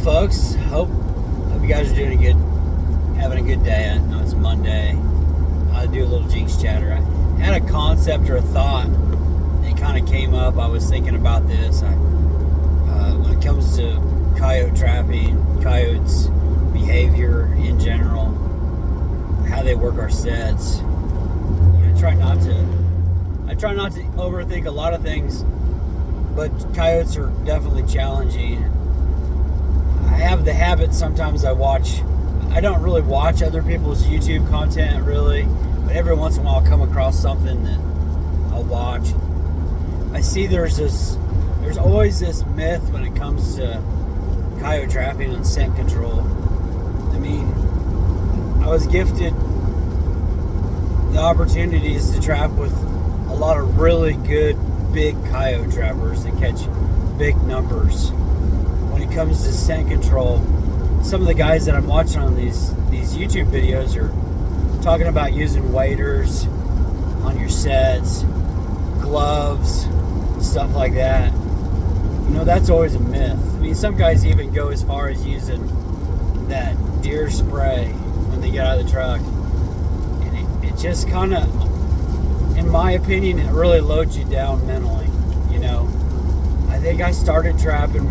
folks. Hope you guys are doing having a good day. I know it's Monday. I'll do a little Jinx chatter. I had a concept or a thought that kind of came up. I was thinking about this. When it comes to coyote trapping, coyotes' behavior in general, how they work our sets. I try not to overthink a lot of things, but coyotes are definitely challenging. I have the habit sometimes I don't really watch other people's YouTube content really, but every once in a while I'll come across something that I'll watch. I see there's always this myth when it comes to coyote trapping and scent control. I mean, I was gifted the opportunities to trap with a lot of really good big coyote trappers that catch big numbers. When it comes to scent control, some of the guys that I'm watching on these YouTube videos are talking about using waders on your sets, gloves, stuff like that. You know, that's always a myth. I mean, some guys even go as far as using that deer spray when they get out of the truck. And it just kind of, in my opinion, it really loads you down mentally, you know. I think I started trapping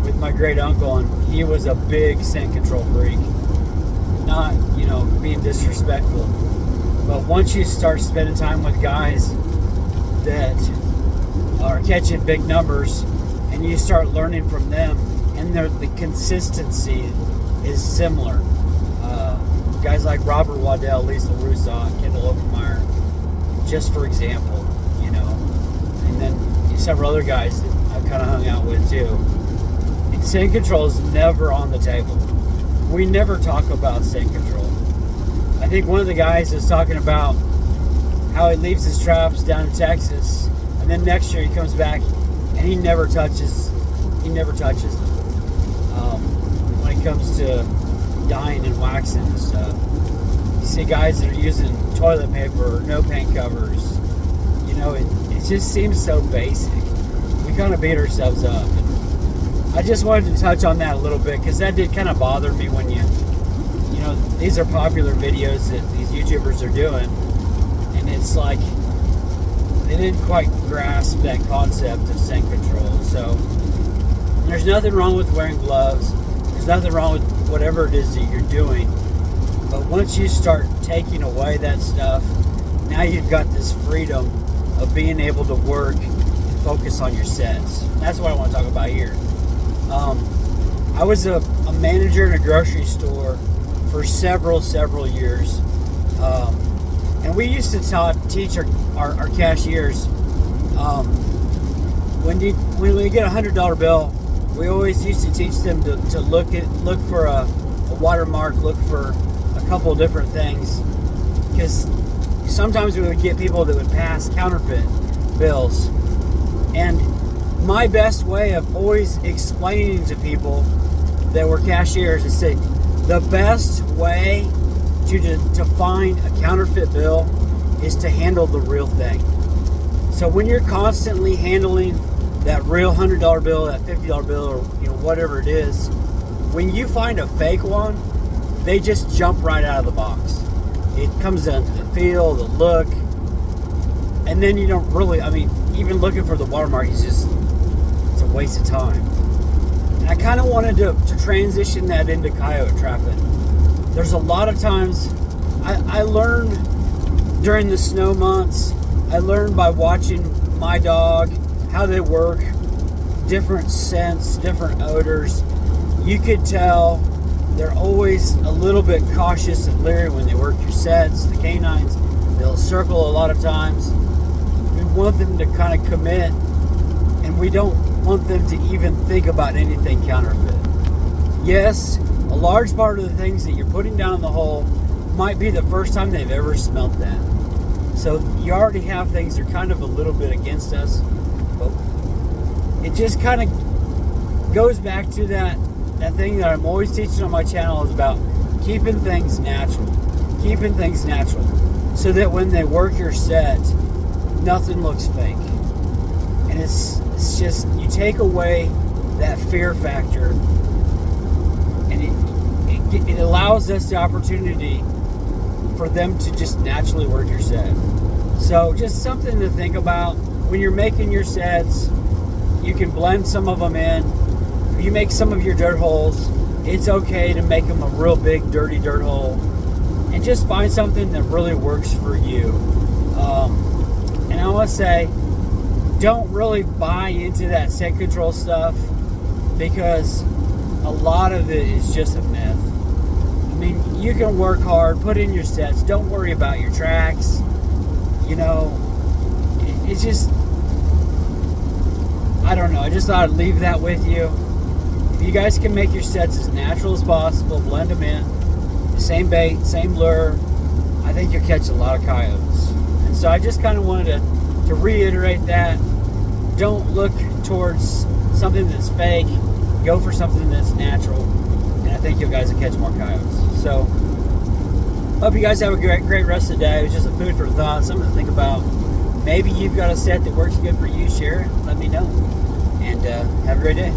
with my great uncle, and he was a big scent control freak. Not, being disrespectful, but once you start spending time with guys that are catching big numbers, and you start learning from them, and the consistency is similar. Guys like Robert Waddell, Lisa Rousseau, Kendall Obermeyer, just for example, and then several other guys that I've kind of hung out with too. And scent control is never on the table. We never talk about scent control. I think one of the guys is talking about how he leaves his traps down in Texas, and then next year he comes back and he never touches them. When it comes to dyeing and waxing and stuff, you see guys that are using toilet paper or no paint covers. It just seems so basic. We kind of beat ourselves up. And I just wanted to touch on that a little bit because that did kind of bother me when these are popular videos that these YouTubers are doing, and it's like they didn't quite grasp that concept of scent control. So there's nothing wrong with wearing gloves. There's nothing wrong with whatever it is that you're doing. But once you start taking away that stuff, now you've got this freedom of being able to work and focus on your sets. That's what I want to talk about here. I was a manager in a grocery store for several years. And we used to teach our cashiers, when we get a $100 bill, we always used to teach them to look for a watermark, look for a couple different things, because sometimes we would get people that would pass counterfeit bills. And my best way of always explaining to people that were cashiers is say, the best way to find a counterfeit bill is to handle the real thing. So when you're constantly handling that real $100 bill, that $50 bill, or whatever it is, when you find a fake one, they just jump right out of the box. It comes down to the feel, the look, and then you don't really, even looking for the watermark it's a waste of time. And I kind of wanted to transition that into coyote trapping. There's a lot of times I learned during the snow months. I learned by watching my dog, how they work, different scents, different odors. You could tell they're always a little bit cautious and leery when they work your sets. The canines, they'll circle a lot of times. We want them to kind of commit, and we don't want them to even think about anything counterfeit. Yes, a large part of the things that you're putting down in the hole might be the first time they've ever smelt that. So you already have things that are kind of a little bit against us, but it just kind of goes back to that thing that I'm always teaching on my channel, is about keeping things natural. So that when they work your set, nothing looks fake. And it's just, you take away that fear factor it allows us the opportunity for them to just naturally work your set. So just something to think about when you're making your sets. You can blend some of them in. If you make some of your dirt holes, it's okay to make them a real big dirty dirt hole, and just find something that really works for you. And I want to say, don't really buy into that set control stuff, because a lot of it is just a myth. I mean, you can work hard, put in your sets, don't worry about your tracks. You know, it's just, I don't know, I just thought I'd leave that with you. If you guys can make your sets as natural as possible, blend them in, same bait, same lure, I think you'll catch a lot of coyotes. And so I just kind of wanted to reiterate that. Don't look towards something that's fake. Go for something that's natural. And I think you guys will catch more coyotes. So, hope you guys have a great rest of the day. It was just a food for thought, something to think about. Maybe you've got a set that works good for you. Share it. Let me know. And have a great day.